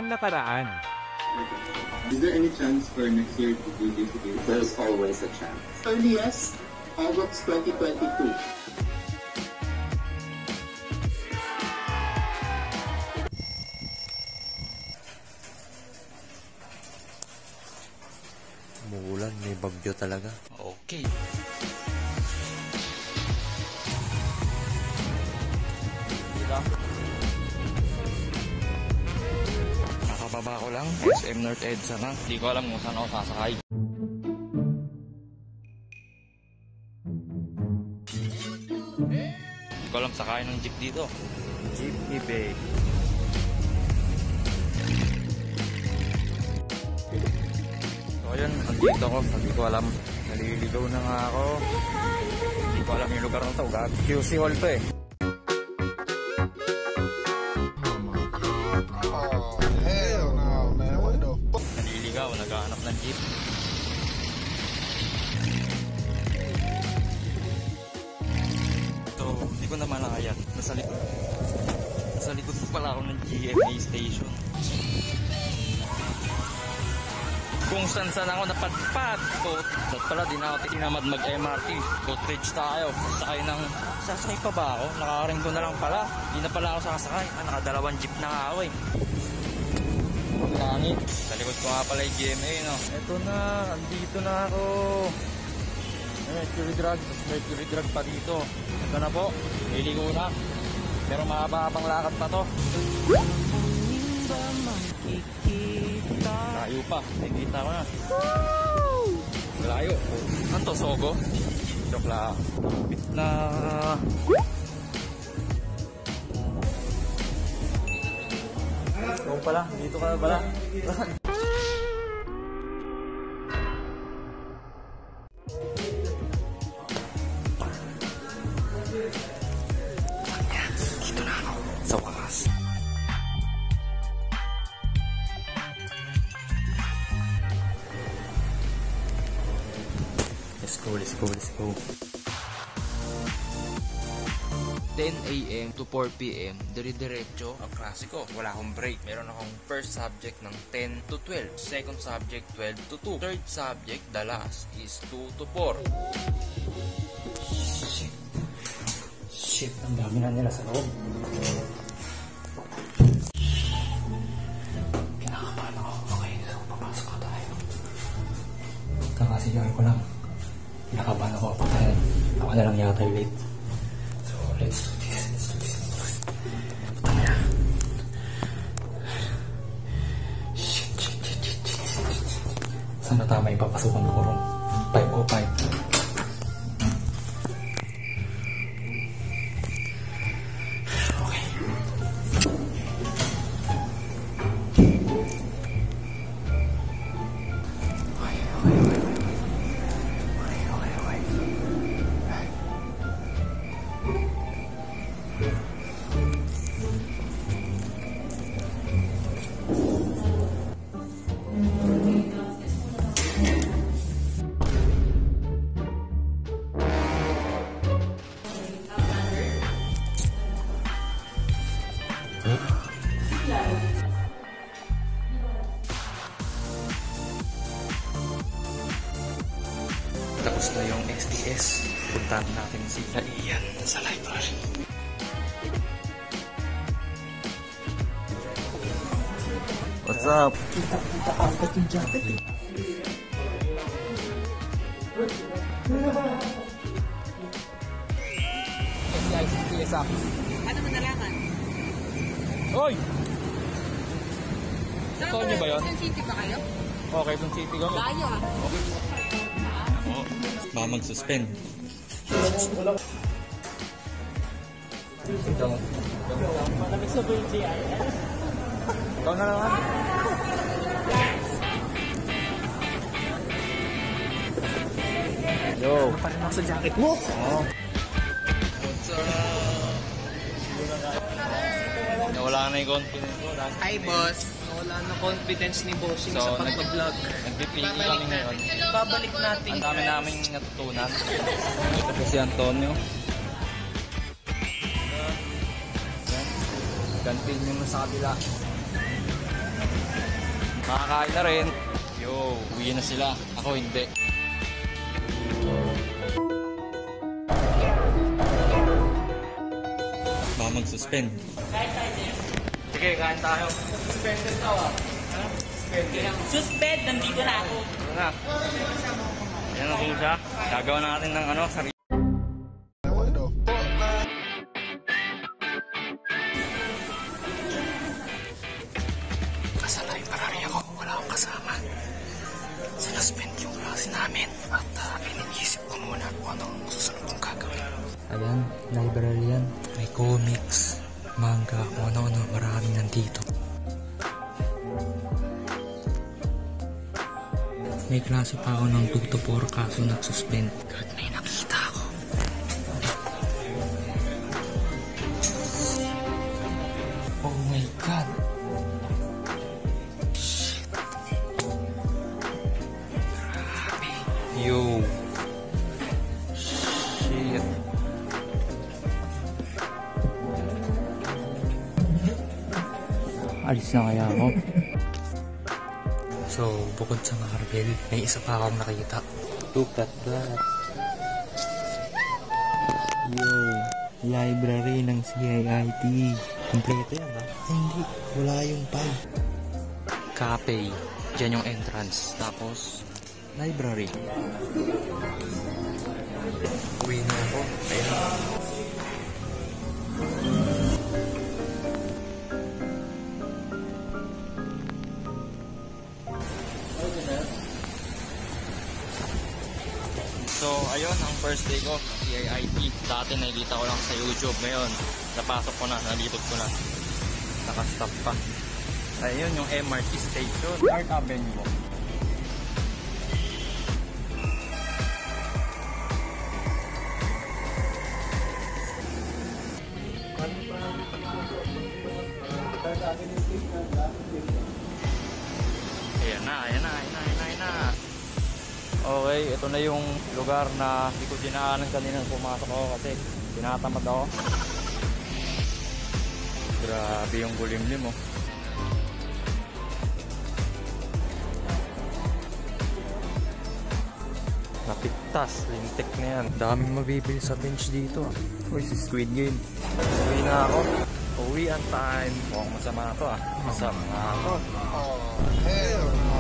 ang nakaraan. Is there any chance for next year to do this again? There's always a chance. Earliest, August 2022. Umuulan, may bagyo talaga. Okay. Nakababa ko lang. SM North EDSA na. Hindi ko alam kung saan ako sasakay. Hindi ko alam sakay ng jeep dito. Jeep eBay. So yun, nandito ko. Hindi ko alam. Naliligaw na nga ako. Hindi ko alam yung lugar na to. QC Hall to eh. Naliligaw, naghahanap ng jeep. Ito, hindi ko naman nakayat. Nasa likod. Nasa likod ko pala ako ng GMA station. Kung saan ako napadpad ko. At pala din ako tinamad mag-MRT. Cottage tayo. Sasakay pa ba ako? Nakakaring ko na lang pala. Hindi na pala ako sasakay. Nakadalawang jeep na nga ako eh. Langit. Sa likod ko nga pala yung GMA, no? Eto na. Andito na ako. Mercury Drug. Tapos Mercury Drug pa dito. Ito na po. Liligo na. Pero mahaba-habang lakad pa to. Layo pa. Nakikita ko na. Layo. Ano to? Sogo? Joke lang. Bit na. Ikaw pala. Dito ka pala. Dito na ako. Sa wakas. Let's go. 10 AM to 4 PM, dire-diretso ang klasiko. Wala akong break. Meron akong first subject ng 10 to 12. Second subject, 12 to 2. Third subject, the last, is 2 to 4. Shit, ang dami na nila sa loob. Kinakabahan ako. Okay, so papasok na tayo. Kakasigaw ko lang. Kinakabahan ako. Ako na lang yata yung late. So, let's do this. Tama. Shit. Sana tama yung papasukan ko ron. 5:05. Tapos na yung STS. Puntahan natin si Ian sa library. What's up? Kita ka agad yung jacket eh. STS up. Ano mo nalaman? Hoy! Ito niyo ba yun? Quezon City ba kayo? Okay, Quezon City kami. Layo ah. Oo. Baka mag-suspend. Ikaw. Malamig sa VGI. Ikaw na naman. Yo. Pa rin ako sa jacket mo. Oh. What's up? Nawala na yung confidence ko. Hi boss. Wala na confidence ni bossing sa pag-vlog. Nagpipili kami ngayon. Babalik natin. Ang dami namin natutunan. Ito si Antonio. Gantin yung nasa kabila. Makakain na rin. Yo, uwi na sila. Ako hindi. Baka mag-suspend. Sige, kain tayo. Suspended daw ah. Suspend, nandito na ako. Ano na? Yan na po siya. Gagawa natin ng ano, sarili. Kasalay, marami ako. Wala akong kasama. Sinuspend yung klase namin. At iniisip ko muna kung anong susunod kong gagawin. Ayan, library yan. May comics, manga, kung ano-ano. Maraming nandito. May klase pa ako ng 2 to 4 kaso nagsuspend. Kahit may nakita ako. Oh my God. Shit. Grabe. Yo. Shit. Alis na kaya ako? So, bukod sa marble, may isa pa akong nakita. Look at that. Yo, library ng CIIT. Kompleto yan, ha? Hindi, wala yung pie. Cafe. Diyan yung entrance. Tapos, library. Uwi na ako. Ayun. So, ayun, ang first day ko, CIIT. Dati nakikita ko lang sa YouTube. Ngayon, napasok ko na, nalipot ko na. Nakastop pa. Ayun, yung MRT station. Art Avenue. Ayan na, ayan na, ayan na, ayan na. Okay, ito na yung lugar na hindi ko dinaanan kanina pumasok ako kasi tinatamad ako. Grabe yung kulimlim oh. Napiktas, lintik na yan. Daming mabibili sa bench dito. Uy, si Squid Game. Uwi na ako. Uwi ang time. Mukhang masama ako ah. Masama ako. Oh, hell.